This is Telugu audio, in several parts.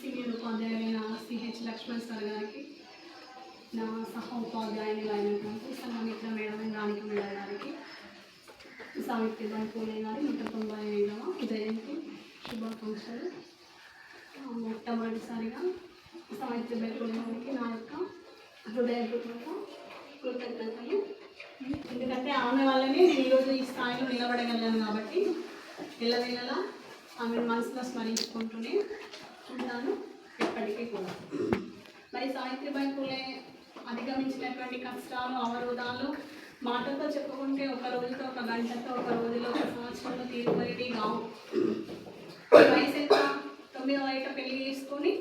సీనియర్ ఉపాధ్యాయులైన సిహెచ్ లక్ష్మణ్ సార్ గారికి, నా సహ ఉపాధ్యాయులైనటువంటి సంగమిత్ర మేడం రాణిక మేడం గారికి, సావిత్రిబాయి పూలే గారి 195వ జయంతి శుభాకాంక్షలు. మొట్టమొదటిసారిగా సావిత్రిబాయి పూలే గారికి నా యొక్క హృదయపూర్వక కృతజ్ఞతలు. ఎందుకంటే ఆమె వల్లనే నేను ఈరోజు ఈ స్థాయిలో నిలబడగలను కాబట్టి ఎల్లవేళలా ఆమెను మనసులో స్మరించుకుంటూనే ఉంటాను ఎప్పటికీ కూడా. మరి సావిత్రిబాయి పూలే అధిగమించినటువంటి కష్టాలు, అవరోధాలు మాటతో చెప్పుకుంటే ఒక రోజుతో, ఒక గంటతో, ఒక రోజులో, ఒక సంవత్సరంలో తీరుబడి కావు. వయసు ఎంత? 9వ ఏట పెళ్లి చేసుకొని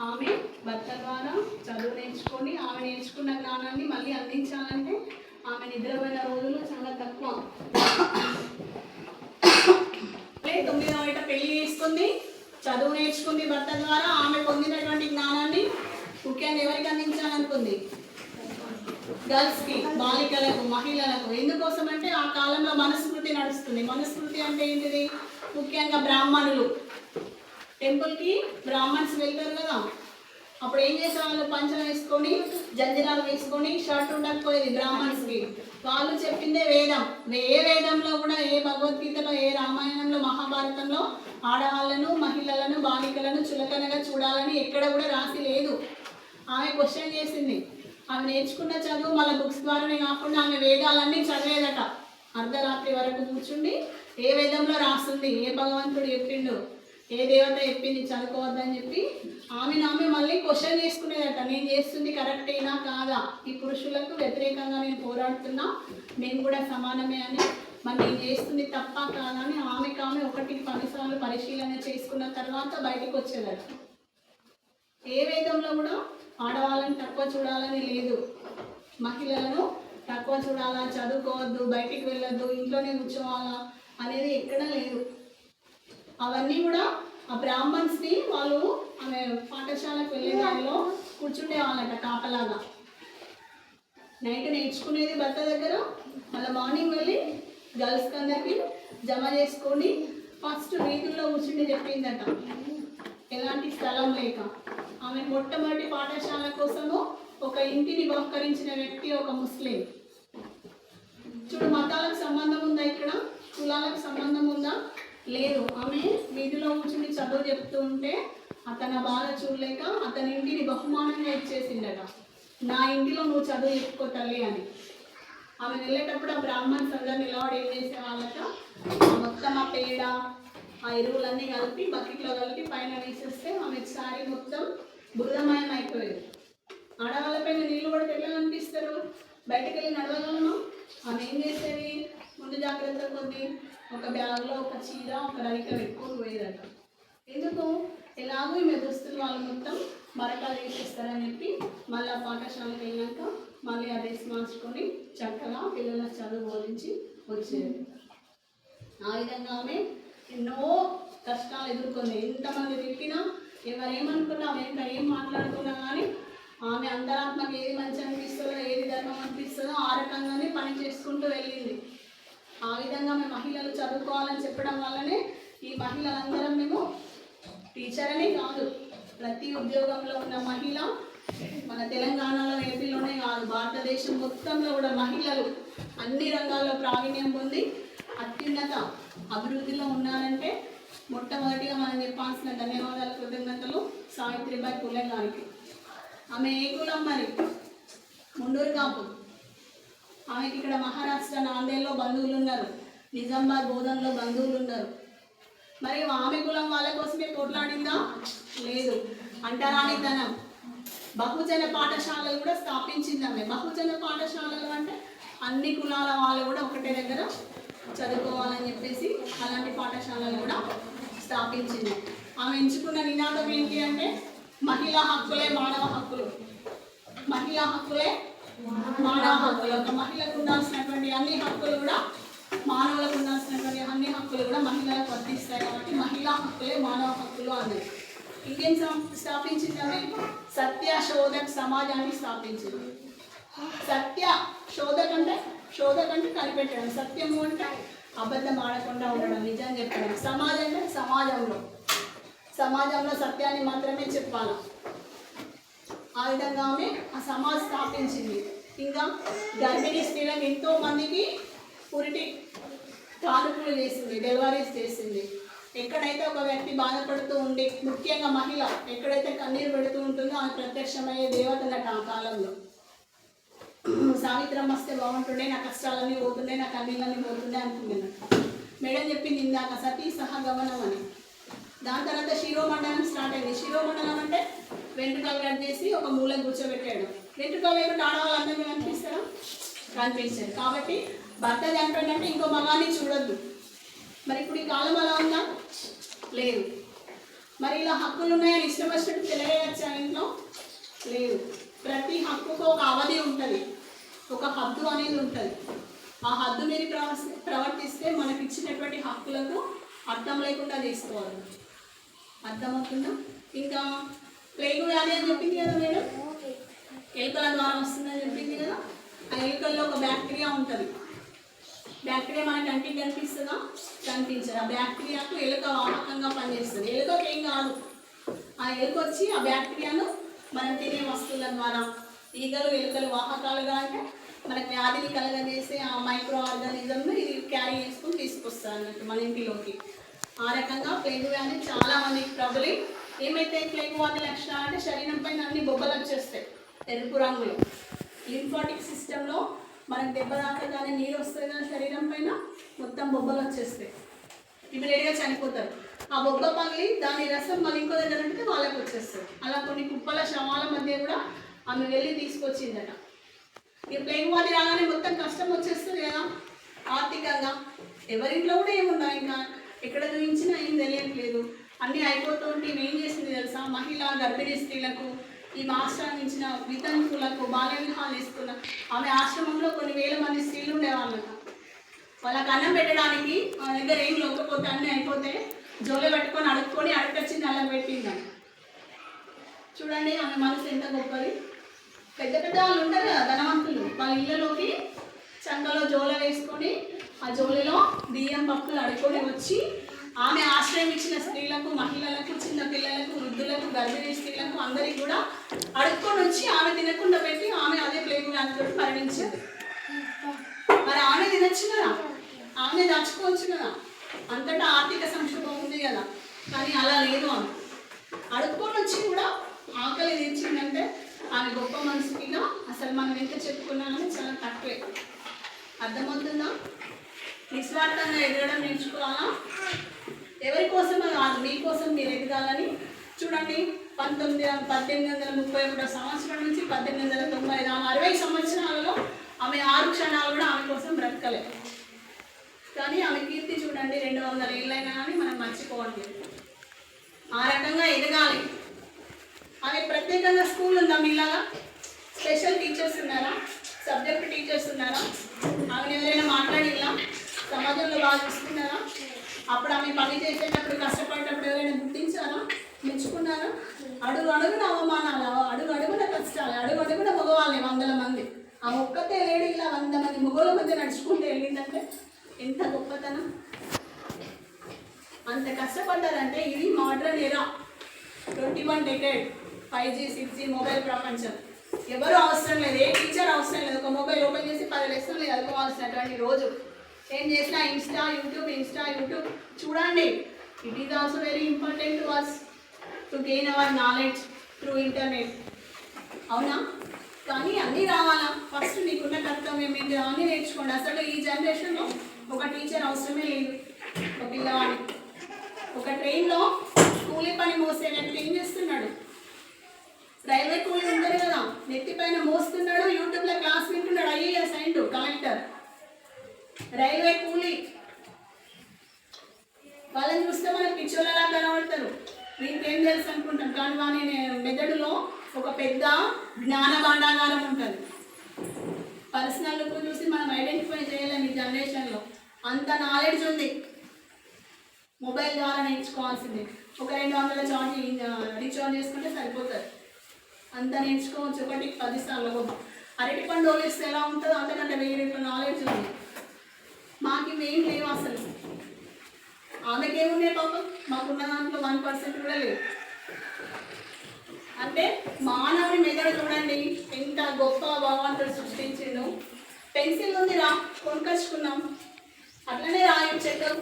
ఆమె భర్త ద్వారా చదువు నేర్చుకొని ఆమె నేర్చుకున్న జ్ఞానాన్ని మళ్ళీ అందించాలంటే ఆమె నిద్రపోయిన రోజులు చాలా తక్కువ. 9వ ఏట పెళ్లి చేసుకుంది, చదువు నేర్చుకుంది భర్త ద్వారా. ఆమె పొందినటువంటి జ్ఞానాన్ని ముఖ్యంగా ఎవరికి అందించాలనుకుంది? గర్ల్స్కి, బాలికలకు, మహిళలకు. ఎందుకోసం అంటే ఆ కాలంలో మనుస్మృతి నడుస్తుంది. మనుస్మృతి అంటే ఏంటిది? ముఖ్యంగా బ్రాహ్మణులు టెంపుల్కి బ్రాహ్మణ్స్ వెళ్తారు కదా, అప్పుడు ఏం చేసేవాళ్ళు? పంచలు వేసుకొని, జంజిరాలు వేసుకొని, షర్ట్ ఉండకపోయేది బ్రాహ్మణ్స్కి. వాళ్ళు చెప్పిందే వేదం. ఏ వేదంలో కూడా, ఏ భగవద్గీతలో, ఏ రామాయణంలో, మహాభారతంలో ఆడవాళ్ళను, మహిళలను, బాలికలను చులకనగా చూడాలని ఎక్కడ కూడా రాసి లేదు. ఆమె క్వశ్చన్ చేసింది. ఆమె నేర్చుకున్న చదువు మళ్ళీ బుక్స్ ద్వారానే కాకుండా ఆమె వేదాలన్నీ చదివేదట. అర్ధరాత్రి వరకు కూర్చుండి ఏ వేదంలో రాస్తుంది, ఏ భగవంతుడు చెప్పిండు, ఏ దేవత చెప్పింది చదువుకోవద్దని చెప్పి ఆమె మళ్ళీ క్వశ్చన్ చేసుకునేదట. నేను చేస్తుంది కరెక్టేనా కాదా, ఈ పురుషులకు వ్యతిరేకంగా నేను పోరాడుతున్నా, నేను కూడా సమానమే అని, మరి నేను చేస్తుంది తప్ప కాదా అని ఆమె 1-10 సార్లు పరిశీలన చేసుకున్న తర్వాత బయటకు వచ్చేదట. ఏ వేదంలో కూడా ఆడవాళ్ళని తక్కువ చూడాలని లేదు, మహిళలను తక్కువ చూడాలా, చదువుకోవద్దు, బయటికి వెళ్ళొద్దు, ఇంట్లోనే కూర్చోవాలా అనేది ఎక్కడా లేదు. అవన్నీ కూడా ఆ బ్రాహ్మణ్స్ని వాళ్ళు ఆమె పాఠశాలకు వెళ్ళే దానిలో కూర్చుండే వాళ్ళట కాపలాగా. నైట్ నేర్చుకునేది భర్త దగ్గర, మళ్ళీ మార్నింగ్ వెళ్ళి గర్ల్స్కి అందరికీ జమ చేసుకొని ఫస్ట్ వీధుల్లో కూర్చుండి చెప్పిందట, ఎలాంటి స్థలం లేక. ఆమె మొట్టమొదటి పాఠశాల కోసము ఒక ఇంటిని బహుకరించిన వ్యక్తి ఒక ముస్లిం. చూడు, మతాలకు సంబంధం ఉందా ఇక్కడ? కులాలకు సంబంధం ఉందా? లేదు. ఆమె వీధిలో కూర్చుని చదువు చెప్తూ ఉంటే అతని బాధ చూడలేక అతని ఇంటిని బహుమానంగా ఇచ్చేసిందట. నా ఇంటిలో నువ్వు చదువు చెప్పుకో తల్లి అని. ఆమె వెళ్ళేటప్పుడు ఆ బ్రాహ్మణ్స్ అందరూ నిలబడి ఏం చేసే వాళ్ళట, మొత్తం ఆ పేడ, ఆ ఎరువులన్నీ కలిపి బకెట్లో కలిపి పైన వేసేస్తే ఆమె సారీ మొత్తం బురదమయం అయిపోయేది. ఆడవాళ్ళపైన నీళ్ళు కూడా తెల్లగా అనిపిస్తారు, బయటకు వెళ్ళి నడవగలను. ఆమె ఏం చేసేది? ముందు జాగ్రత్త కొద్ది ఒక బ్యాగ్లో ఒక చీర, ఒక రవిక పెట్టుకొని పోయేదట. ఎందుకు? ఎలాగో ఈమె దుస్తులు వాళ్ళు మొత్తం మరకాలు వేసేస్తారని చెప్పి మళ్ళీ ఆ పాఠశాలకు వెళ్ళాక మళ్ళీ ఆ డ్రెస్ మార్చుకొని చక్కగా పిల్లల చదువు బోధించి వచ్చేది. ఆ విధంగా ఆమె ఎన్నో కష్టాలు ఎదుర్కొంది. ఎంతమంది తిట్టినా, ఎవరేమనుకున్నా, వెంట ఏం మాట్లాడుకున్నా కానీ ఆమె అంతరాత్మకి ఏది మంచి అనిపిస్తుందో, ఏది ధర్మం అనిపిస్తుందో ఆ రకంగానే పని చేసుకుంటూ వెళ్ళింది. ఆ విధంగా మేము మహిళలు చదువుకోవాలని చెప్పడం వల్లనే ఈ మహిళలందరం మేము టీచర్ అనే కాదు, ప్రతి ఉద్యోగంలో ఉన్న మహిళ మన తెలంగాణలో, ఏపీలోనే కాదు, భారతదేశం మొత్తంలో కూడా మహిళలు అన్ని రంగాల్లో ప్రావీణ్యం పొంది అత్యున్నత అభివృద్ధిలో ఉన్నారంటే మొట్టమొదటిగా మనం చెప్పాల్సిన ధన్యవాదాలు, కృతజ్ఞతలు సావిత్రిబాయి పూలే గారికి. ఆమె ఏ కులం? మరి ముండూరు కాపు. ఆమెకి ఇక్కడ మహారాష్ట్ర నాందేడ్లో బంధువులు ఉన్నారు, నిజామాబాద్ బోధన్లో బంధువులు ఉన్నారు. మరి ఆమె కులం వాళ్ళ కోసమే పోట్లాడిందా? లేదు. అంటరానితనం. బహుజన పాఠశాలలు కూడా స్థాపించింది ఆమె. బహుజన పాఠశాలలు అంటే అన్ని కులాల వాళ్ళు కూడా ఒకటే దగ్గర చదువుకోవాలని చెప్పేసి అలాంటి పాఠశాలలు కూడా స్థాపించింది. ఆమె ఎంచుకున్న నినాదం ఏంటి అంటే మహిళా హక్కులే మానవ హక్కులు. మహిళా హక్కులే మానవ హక్కులు. ఒక మహిళకు ఉండాల్సినటువంటి అన్ని హక్కులు కూడా మానవులకు ఉండాల్సినటువంటి అన్ని హక్కులు కూడా మహిళలకు వర్తిస్తాయి కాబట్టి మహిళా హక్కులే మానవ హక్కులు అన్నది. ఇంకేం స్థాపించింది ఆమె? సత్య శోధక్ సమాజాన్ని స్థాపించింది. సత్య శోధక్ అంటే కనిపెట్టడం, సత్యము అంటే అబద్ధం ఆడకుండా ఉండడం, నిజం చెప్పడం. సమాజం అంటే సమాజంలో సమాజంలో సత్యాన్ని మాత్రమే చెప్పాలి. ఆ విధంగా ఆమె ఆ సమాజ్ స్థాపించింది. ఇంకా గర్భిణీ స్త్రీలకు ఎంతో మందికి పురిటి కానుకలు చేసింది, డెలివరీస్ చేసింది. ఎక్కడైతే ఒక వ్యక్తి బాధపడుతూ ఉండి, ముఖ్యంగా మహిళ ఎక్కడైతే కన్నీరు పెడుతూ ఉంటుందో ఆమె ప్రత్యక్షమయ్యే దేవతలట ఆ కాలంలో. సావిత్రం వస్తే బాగుంటుండే, నా కష్టాలన్నీ పోతుండే, నా కన్నీళ్ళన్నీ పోతుండే అనుకున్నాను. మేడం చెప్పింది ఇందాక సతీ సహగమనం అని. దాని తర్వాత శిరోమండలం స్టార్ట్ అయింది. శిరోమండలం అంటే వెంట్రుకలు కట్ చేసి ఒక మూల కూర్చోబెట్టాడు. వెంట్రుకలు ఏమిటి ఆడవాళ్ళందరినీ కనిపిస్తారా? కనిపించారు. కాబట్టి భర్త చనిపోయిందంటే ఇంకో మగాన్ని చూడొద్దు. మరి ఇప్పుడు ఈ కాలం అలా ఉందా? లేదు. మరి ఇలా హక్కులు ఉన్నాయని ఇష్టం వచ్చినట్టు తెలియవచ్చా ఇంట్లో? లేదు. ప్రతి హక్కుకు ఒక అవధి ఉంటుంది, ఒక హద్దు అనేది ఉంటుంది. ఆ హద్దు మీరు ప్రవర్తిస్తే మనకి ఇచ్చినటువంటి హక్కులకు అర్థం లేకుండా చేసుకోవాలి. అర్థమవుతుందా? ఇంకా ప్లేగు వ్యాధి అని చెప్పింది కదా మేడం, ఎలుకల ద్వారా వస్తుందని చెప్పింది కదా. ఆ ఎలుకల్లో ఒక బ్యాక్టీరియా ఉంటుంది. బ్యాక్టీరియా మనకి కంటికి కనిపిస్తుందా? కనిపించదు. ఆ బ్యాక్టీరియాకు ఎలుక వాహకంగా పనిచేస్తుంది. ఎలుకకి ఏం కాదు. ఆ ఎలుక వచ్చి ఆ బ్యాక్టీరియాను మనం తినే వస్తువుల ద్వారా, ఈగలు ఎలుకలు వాహకాలుగా అంటే మనకు వ్యాధిని కలగజేసే ఆ మైక్రో ఆర్గానిజంను ఇది క్యారీ చేసుకుని తీసుకొస్తారు అన్నట్టు మన ఇంటిలోకి. ఆ రకంగా ప్లేగు వ్యాధి చాలా మందికి ప్రబలి. ఏమైతే ప్లేగు వ్యాధి లక్షణాలు అంటే శరీరం పైన అన్ని బొబ్బలు వచ్చేస్తాయి ఎరుపు రంగులో. లింఫాటిక్ సిస్టంలో మనకు దెబ్బ తాకగానే నీరు వస్తుంది కదా, శరీరం పైన మొత్తం బొబ్బలు వచ్చేస్తాయి. ఇమీడియట్గా చనిపోతారు. ఆ బొబ్బ పగిలి దాని రసం మళ్ళీ ఇంకో దగ్గర అంటే వాళ్ళకి వచ్చేస్తుంది. అలా కొన్ని కుప్పల శవాల మధ్య కూడా ఆమె వెళ్ళి తీసుకొచ్చిందట. ఈ ప్లేగు వ్యాధి రాగానే మొత్తం కష్టం వచ్చేస్తుంది కదా ఆర్థికంగా. ఎవరింట్లో కూడా ఏముందా, ఇంకా ఎక్కడ చూపించినా ఏం తెలియట్లేదు. అన్నీ అయిపోతూ ఉంటే ఏం చేసింది తెలుసా? మహిళా గర్భిణీ స్త్రీలకు, ఈ ఆశ్రమించిన వితంతువులకు బాల్య వివాహాలు ఇస్తున్న ఆమె ఆశ్రమంలో కొన్ని వేల మంది స్త్రీలు ఉండేవాళ్ళట. వాళ్ళకి అన్నం పెట్టడానికి ఆ దగ్గర ఏం లేకపోతే అన్నీ అయిపోతే జోలు పట్టుకొని అడుక్కొని అడుకొచ్చింది అలా పెట్టిందని. చూడండి ఆమె మనసు ఎంత గొప్పది. పెద్ద పెద్ద వాళ్ళు ఉంటారు కదా ధనవంతులు, వాళ్ళ ఇళ్ళలోకి చంకలో జోల వేసుకొని ఆ జోలిలో బియ్యం పప్పులు అడుకొని వచ్చి ఆమె ఆశ్రయం ఇచ్చిన స్త్రీలకు, మహిళలకు, చిన్న పిల్లలకు, వృద్ధులకు, గర్భిణీ స్త్రీలకు అందరికీ కూడా అడుక్కొని వచ్చి ఆమె తినకుండా పెట్టి ఆమె అదే ప్లేగు వ్యాధితో మరణించింది. మరి ఆమె తినొచ్చు కదా, ఆమె దాచుకోవచ్చు కదా, అంతటా ఆర్థిక సంక్షోభం ఉంది కదా. కానీ అలా లేదు. ఆమె అడుక్కొని వచ్చి కూడా ఆకలి తీర్చిందంటే ఆమె గొప్ప మనసుకిగా అసలు మనం ఎంత చెప్పుకున్నామని చాలా తక్కువే. అర్థమవుతుందా? నిస్వార్థంగా ఎదగడం నేర్చుకోవాలా. ఎవరి కోసం కాదు, మీకోసం మీరు ఎదగాలని. చూడండి 1831 సంవత్సరం నుంచి 1895 ఆమె 60 సంవత్సరాలలో ఆమె 6 క్షణాలు కూడా ఆమె కోసం బ్రతకలేదు. కానీ ఆమె కీర్తి చూడండి 200 ఏళ్ళైనా కానీ మనం మర్చిపోవట్లేదు. ఆ రకంగా ఎదగాలి. ఆమె ప్రత్యేకంగా స్కూల్ ఉందా మీలాగా? స్పెషల్ టీచర్స్ ఉన్నారా? సబ్జెక్ట్ టీచర్స్ ఉన్నారా? ఆమెను ఎవరైనా మాట్లాడిలా? సమాజంలో బాగా చూసుకున్నారా? అప్పుడు ఆమె పని చేసేటప్పుడు కష్టపడేటప్పుడు ఎవరైనా గుర్తించారా? మెచ్చుకున్నారా? అడుగు అడుగున అవమానాలు, అడుగు అడుగున కష్టాలు, అడుగు అడుగున మగవాళ్ళే 100 మంది. ఆ ఒక్కతే లేడీ ఇలా 100 మంది మగవాళ్ళ మధ్య నడుచుకుంటూ వెళ్ళిందంటే ఎంత గొప్పతనం. అంత కష్టపడ్డారంటే ఇది మోడ్రన్ ఎరా, 21 డెకేడ్, 5G 6G మొబైల్ ప్రపంచం. ఎవరు అవసరం లేదు, ఏ టీచర్ అవసరం లేదు. ఒక మొబైల్ ఓపెన్ చేసి 10 లెసన్లు చదువుకోవాల్సినటువంటి రోజు. ఏం చేసినా ఇన్స్టా యూట్యూబ్ చూడండి. It is also very important to us to gain our knowledge through internet. అవునా? కానీ అన్నీ రావాలా? ఫస్ట్ నీకున్న కర్తవ్యం ఏంటి అన్నీ నేర్చుకోండి. అసలు ఈ జనరేషన్లో ఒక టీచర్ అవసరమే లేదు. ఒక పిల్లవాడి ఒక ట్రైన్లో కూలీ పని మోసే వ్యక్తి ఏం చేస్తున్నాడు? రైల్వే కూలీ ఉంటారు కదా, నెత్తిపైన మోస్తున్నాడు, యూట్యూబ్లో క్లాస్ వింటున్నాడు. IAS అయిండు, కలెక్టర్. రైల్వే కూలీ వాళ్ళని చూస్తే మనకి పిచ్చోళ్ళలా కనబడతారు. వీరికి ఏం తెలుసు అనుకుంటాం. కానీ వాని మెదడులో ఒక పెద్ద జ్ఞాన భాండాగారం ఉంటుంది. పర్సనల్ లుక్ చూసి మనం ఐడెంటిఫై చేయలేము ఈ జనరేషన్లో. అంత నాలెడ్జ్ ఉంది. మొబైల్ ద్వారా నేర్చుకోవాల్సిందే. ఒక 200 ఛార్జ్ రీఛార్జ్ చేసుకుంటే సరిపోతుంది. అంత నేర్చుకోవచ్చు. ఒకటి 10 సార్లు. అరటిపండు ఓలిస్తే ఎలా ఉంటుందో అంతకంటే 1000 నాలెడ్జ్ ఉంది. మాకు ఇవేం లేవు అసలు. ఆమెకేమున్నాయి పాపం, మాకున్న దాంట్లో 1% కూడా లేదు. అంటే మానవుడి మెదడు చూడండి ఎంత గొప్ప భగవంతుడు సృష్టించిండు. పెన్సిల్ ఉంది రా, కొనుకొచ్చుకున్నాం, అట్లనే రాయం చెక్కలు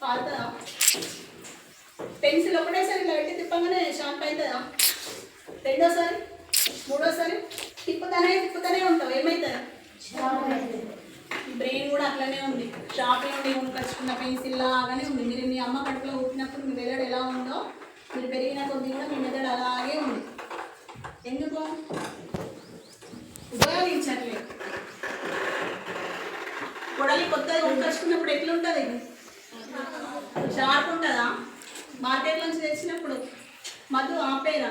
పారుతుందా? పెన్సిల్ ఒకటేసారి ఇట్లా పెట్టి తిప్పగానే షార్ప్ అవుతుందా? రెండోసారి మూడోసారి తిప్పుతూనే ఉంటావు, ఏమవుతుందా? బ్రెయిన్ కూడా అట్లనే ఉంది. షాప్లో ఉండి కొనుకొచ్చుకున్న పెన్సిల్ లాగానే ఉంది. మీరు మీ అమ్మ కడుపులో పుట్టినప్పుడు మీ మెదడు ఎలా ఉందో, మీరు పెరిగిన కొద్ది కూడా మీ మెదడు అలాగే ఉంది. ఎందుకు ఉపయోగించట్లేదు? కొడలి కొత్తగా కొనుకొచ్చుకున్నప్పుడు ఎట్లుంటుంది? షార్ప్ ఉంటుందా? మార్కెట్ నుంచి తెచ్చినప్పుడు మధు ఆపేరా